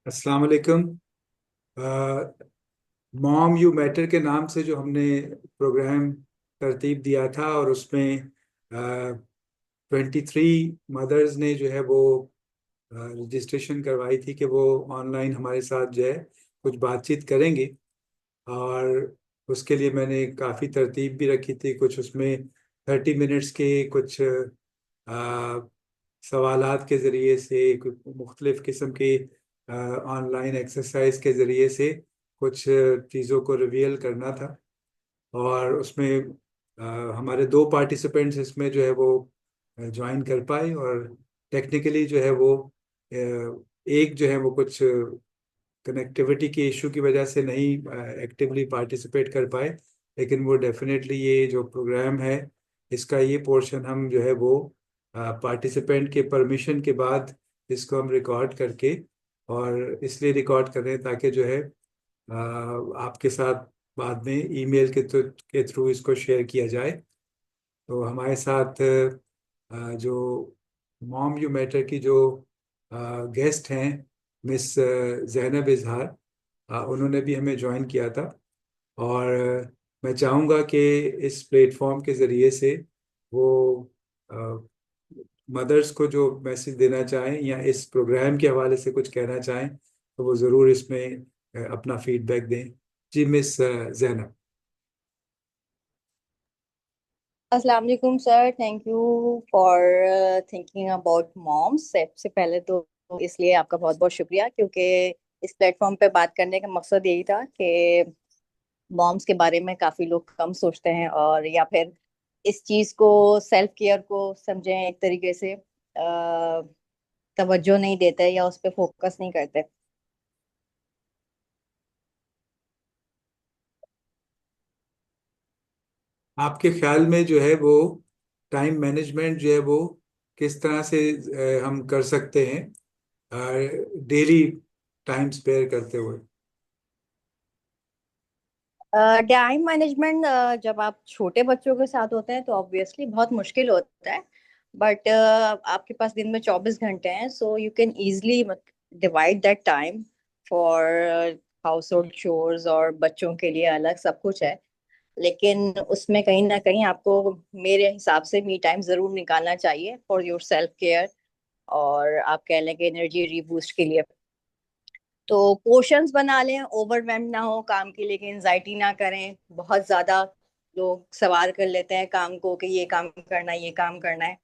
अस्सलाम वालेकुम। Mom you matter के नाम से जो हमने प्रोग्राम तरतीब दिया था और उसमें 23 मदर्स ने जो है वो रजिस्ट्रेशन करवाई थी कि वो ऑनलाइन हमारे साथ जो है कुछ बातचीत करेंगे। और उसके लिए मैंने काफ़ी तरतीब भी रखी थी। कुछ उसमें 30 मिनट्स के कुछ सवालात के ज़रिए से, कुछ मुख्तलिफ़ किस्म के ऑनलाइन एक्सरसाइज के ज़रिए से कुछ चीज़ों को रिवील करना था। और उसमें हमारे दो पार्टिसिपेंट्स इसमें जो है वो ज्वाइन कर पाए। और टेक्निकली जो है वो एक जो है वो कुछ कनेक्टिविटी के इशू की वजह से नहीं एक्टिवली पार्टिसिपेट कर पाए। लेकिन वो डेफिनेटली ये जो प्रोग्राम है इसका ये पोर्शन हम जो है वो पार्टिसिपेंट के परमिशन के बाद इसको हम रिकॉर्ड करके, और इसलिए रिकॉर्ड कर रहे हैं ताकि जो है आपके साथ बाद में ईमेल के थ्रू इसको शेयर किया जाए। तो हमारे साथ जो मॉम यू मैटर की जो गेस्ट हैं, मिस जैनब इजहार, उन्होंने भी हमें ज्वाइन किया था। और मैं चाहूँगा कि इस प्लेटफॉर्म के ज़रिए से वो मदर्स को जो मैसेज देना चाहें या इस प्रोग्राम के हवाले से कुछ कहना चाहें तो वो ज़रूर इसमें अपना फीडबैक दें। जी मिस जैनब। अस्सलाम वालेकुम sir. Thank you for thinking about moms. सबसे पहले तो इसलिए आपका बहुत बहुत शुक्रिया, क्योंकि इस प्लेटफॉर्म पे बात करने का मकसद यही था कि मॉम्स के बारे में काफी लोग कम सोचते हैं, और या फिर इस चीज को, सेल्फ केयर को समझें एक तरीके से तवज्जो नहीं देते या उस पर फोकस नहीं करते। आपके ख्याल में जो है वो टाइम मैनेजमेंट जो है वो किस तरह से हम कर सकते हैं डेली टाइम स्पेयर करते हुए? टाइम मैनेजमेंट जब आप छोटे बच्चों के साथ होते हैं तो ऑब्वियसली बहुत मुश्किल होता है। बट आपके पास दिन में 24 घंटे हैं, so you can easily divide that time for house hold chores, और बच्चों के लिए अलग सब कुछ है। लेकिन उसमें कहीं ना कहीं आपको, मेरे हिसाब से, मी टाइम जरूर निकालना चाहिए फॉर योर सेल्फ केयर, और आप कह लें कि एनर्जी रीबूस्ट के लिए। तो पोर्शंस बना लें, ओवरवेल्म ना हो काम की, लेकिन एंजाइटी ना करें बहुत ज्यादा। लोग सवार कर लेते हैं काम को कि ये काम करना है, ये काम करना है।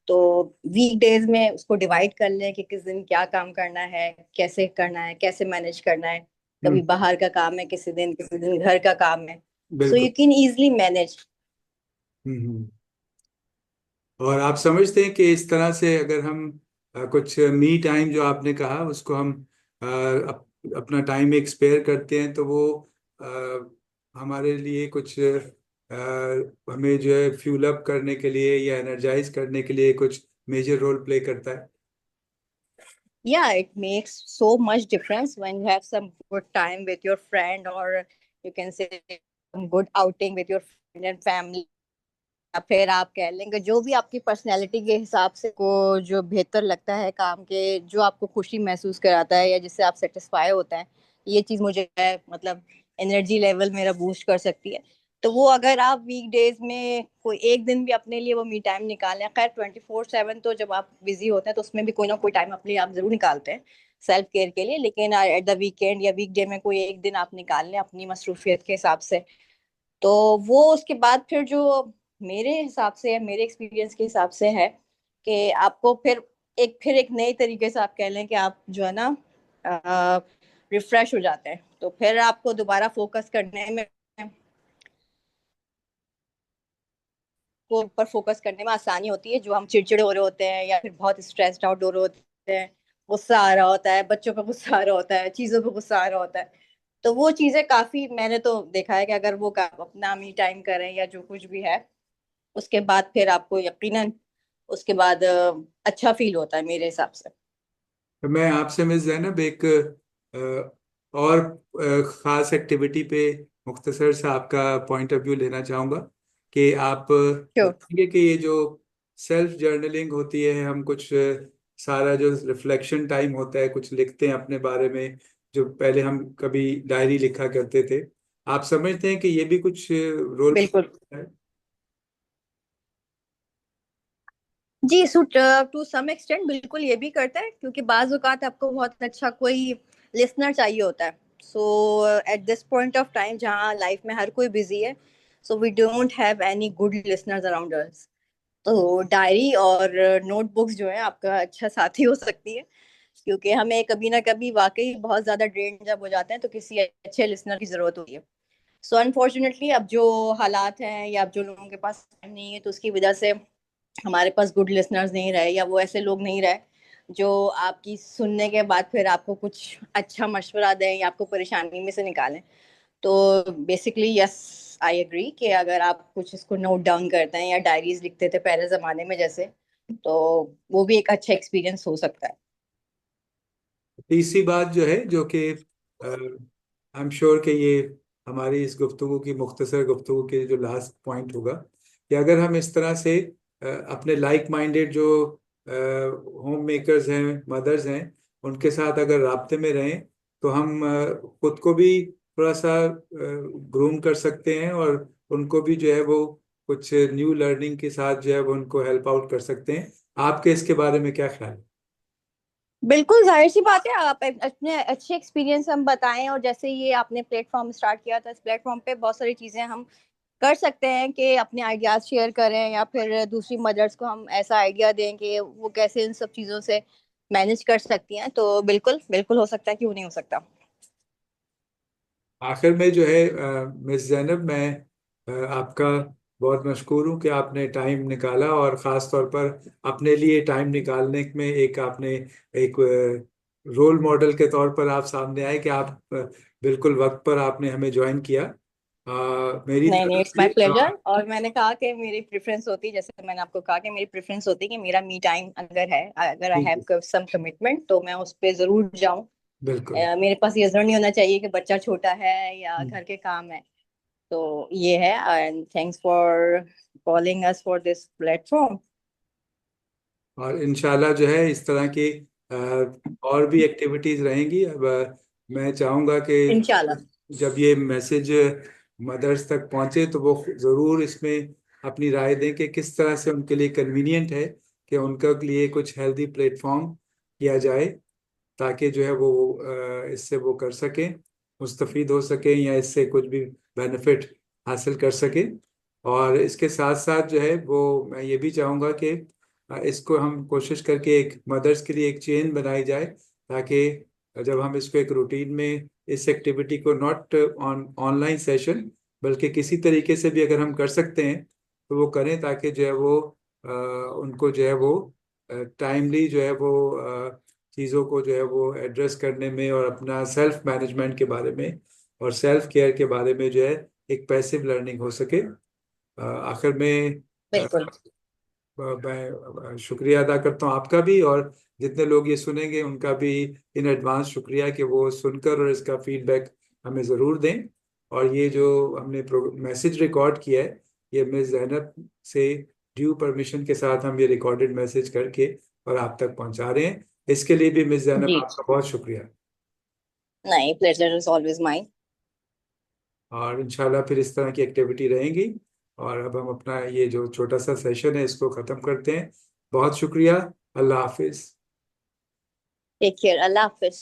तो वीक डेज में उसको डिवाइड कर लें कि किस दिन क्या काम करना है, कैसे करना है, कैसे मैनेज करना है। कभी हम्म। बाहर का काम है, किसी दिन घर का काम है। सो बिल्कुल। You can easily manage. Hmm. और आप समझते हैं कि इस तरह से अगर हम कुछ मी टाइम जो आपने कहा उसको हम अपना टाइम एक स्पेयर करते हैं तो वो हमारे लिए कुछ हमें जो है फ्यूल अप करने के लिए या एनर्जाइज करने के लिए कुछ मेजर रोल प्ले करता है। Yeah, it makes so much difference when you have some good time with your friend, or you can say some good outing with your friend and family। या फिर आप कह लेंगे जो भी आपकी पर्सनैलिटी के हिसाब से को जो बेहतर लगता है काम के, जो आपको खुशी महसूस कराता है या जिससे आप सेटिस्फाई होते हैं, ये चीज मुझे मतलब एनर्जी लेवल मेरा बूस्ट कर सकती है। तो वो अगर आप वीक डेज में कोई एक दिन भी अपने लिए वो मी टाइम निकालें, खैर 24/7 तो जब आप बिजी होते हैं तो उसमें भी कोई ना कोई टाइम अपने लिए आप जरूर निकालते हैं सेल्फ केयर के लिए, लेकिन एट द वीकेंड या वीक डे में कोई एक दिन आप निकाल लें अपनी मसरूफियत के हिसाब से। तो वो उसके बाद फिर जो मेरे हिसाब से है, मेरे एक्सपीरियंस के हिसाब से है कि आपको फिर एक नए तरीके से आप कह लें कि आप जो है ना रिफ्रेश हो जाते हैं, तो फिर आपको दोबारा फोकस करने में, को ऊपर फोकस करने में आसानी होती है। जो हम चिड़चिड़े हो रहे होते हैं या फिर बहुत स्ट्रेस्ड आउट हो रहे होते हैं, गुस्सा आ रहा होता है, बच्चों पे गुस्सा आ रहा होता है, चीजों पे गुस्सा आ रहा होता है, तो वो चीजें काफी मैंने तो देखा है कि अगर वो अपना मी टाइम करें या जो कुछ भी है, उसके बाद फिर आपको यकीनन उसके बाद अच्छा फील होता है मेरे हिसाब से। तो मैं आपसे मिस जैनब एक और ख़ास एक्टिविटी पे मुख्तसर सा आपका पॉइंट ऑफ व्यू लेना चाहूँगा कि आप क्यों? बताएंगे कि ये जो सेल्फ जर्नलिंग होती है, हम कुछ सारा जो रिफ्लेक्शन टाइम होता है, कुछ लिखते हैं अपने बारे में, जो पहले हम कभी डायरी लिखा करते थे। आप समझते हैं कि ये भी कुछ रोल बिल्कुल है? जी। सो टू सम एक्सटेंट बिल्कुल ये भी करता है, क्योंकि बाज औकात आपको बहुत अच्छा कोई लिसनर चाहिए होता है। So at this point of time जहाँ लाइफ में हर कोई बिजी है, so we don't have any good listeners around us. तो डायरी और नोटबुक्स जो है आपका अच्छा साथी हो सकती है, क्योंकि हमें कभी ना कभी वाकई बहुत ज्यादा ड्रेन जब हो जाते हैं तो किसी अच्छे लिसनर की जरूरत होती है। सो अनफॉर्चुनेटली अब जो हालात हैं या अब जो लोगों के पास टाइम नहीं है, तो उसकी वजह से हमारे पास गुड लिसनर्स नहीं रहे, या वो ऐसे लोग नहीं रहे जो आपकी सुनने के बाद फिर आपको कुछ अच्छा मशवरा दें या आपको परेशानी में से निकालें। तो बेसिकली यस, आई एग्री कि अगर आप कुछ इसको नोट डाउन करते हैं या डायरीज लिखते थे पहले जमाने में जैसे, तो वो भी एक अच्छा एक्सपीरियंस हो सकता है। तीसरी बात जो है, जो कि आई एम श्योर कि ये हमारी इस गुफ्तगू की, मुख्तसर गुफ्तगू के जो लास्ट पॉइंट होगा, कि अगर हम इस तरह से अपने लाइक माइंडेड जो होम मेकर्स हैं, मदर्स हैं, उनके साथ अगर राब्ते में रहें, तो हम खुद को भी थोड़ा सा ग्रूम कर सकते हैं, और उनको भी जो है वो कुछ न्यू लर्निंग के साथ जो है वो उनको हेल्प आउट कर सकते हैं। आपके इसके बारे में क्या ख्याल है? बिल्कुल जाहिर सी बात है, आप अपने अच्छे एक्सपीरियंस हम बताएं। और जैसे ये आपने प्लेटफॉर्म स्टार्ट किया था, इस प्लेटफॉर्म पे बहुत सारी चीजें हम कर सकते हैं कि अपने आइडियाज शेयर करें, या फिर दूसरी मदर्स को हम ऐसा आइडिया दें कि वो कैसे इन सब चीजों से मैनेज कर सकती हैं। तो बिल्कुल बिल्कुल हो सकता है, क्यों नहीं हो सकता। आखिर में जो है मिस जैनब, मैं आपका बहुत मशकूर हूँ कि आपने टाइम निकाला, और ख़ास तौर पर अपने लिए टाइम निकालने में एक आपने एक रोल मॉडल के तौर पर आप सामने आए, कि आप बिल्कुल वक्त पर आपने हमें ज्वाइन किया। मेरी नहीं नहीं, तरफ इट्स माय से प्लेजर। और मैंने कहा कि मेरी प्रेफरेंस होती, जैसे मैंने आपको कहा कि मेरी प्रेफरेंस होती कि मेरा मी टाइम अगर है, अगर आई जी जी, हैव सम कमिटमेंट, तो मैं उस पे जरूर जाऊं। बिल्कुल। मेरे पास ये जरूर नहीं होना चाहिए कि बच्चा छोटा है या हम्म। घर के काम है। तो ये है। And thanks for calling us for this platform. और इंशाल्लाह जो है इस तरह की और भी एक्टिविटीज रहेंगी। अब मैं चाहूँगा कि इंशाल्लाह। जब ये मैसेज मदर्स तक पहुंचे, तो वो ज़रूर इसमें अपनी राय दें कि किस तरह से उनके लिए कन्वीनियंट है कि उनके लिए कुछ हेल्दी प्लेटफॉर्म किया जाए, ताकि जो है वो इससे वो कर सकें, मुस्तफ़ीद हो सकें, या इससे कुछ भी बेनिफिट हासिल कर सकें। और इसके साथ साथ जो है वो मैं ये भी चाहूँगा कि इसको हम कोशिश करके एक मदर्स के लिए एक चेन बनाई जाए, ताकि जब हम इसको एक रूटीन में, इस एक्टिविटी को नॉट ऑनलाइन सेशन, बल्कि किसी तरीके से भी अगर हम कर सकते हैं तो वो करें, ताकि जो है वो उनको जो है वो टाइमली जो है वो चीज़ों को जो है वो एड्रेस करने में, और अपना सेल्फ मैनेजमेंट के बारे में और सेल्फ केयर के बारे में जो है एक पैसिव लर्निंग हो सके। आखिर में बिल्कुल। मैं शुक्रिया अदा करता हूँ आपका भी, और जितने लोग ये सुनेंगे उनका भी इन एडवांस शुक्रिया कि वो सुनकर और इसका फीडबैक हमें ज़रूर दें। और ये जो हमने मैसेज रिकॉर्ड किया है, ये मिस जैनब से ड्यू परमिशन के साथ हम ये रिकॉर्डेड मैसेज करके और आप तक पहुंचा रहे हैं। इसके लिए भी मिस जैनब जी। आपका बहुत शुक्रिया। नहीं, प्लेजर इज ऑलवेज माइन। और इंशाल्लाह फिर इस तरह की एक्टिविटी रहेंगी। और अब हम अपना ये जो छोटा सा सेशन है इसको ख़त्म करते हैं। बहुत शुक्रिया। अल्लाह हाफिज़। Take care. अल्लाह हाफिज।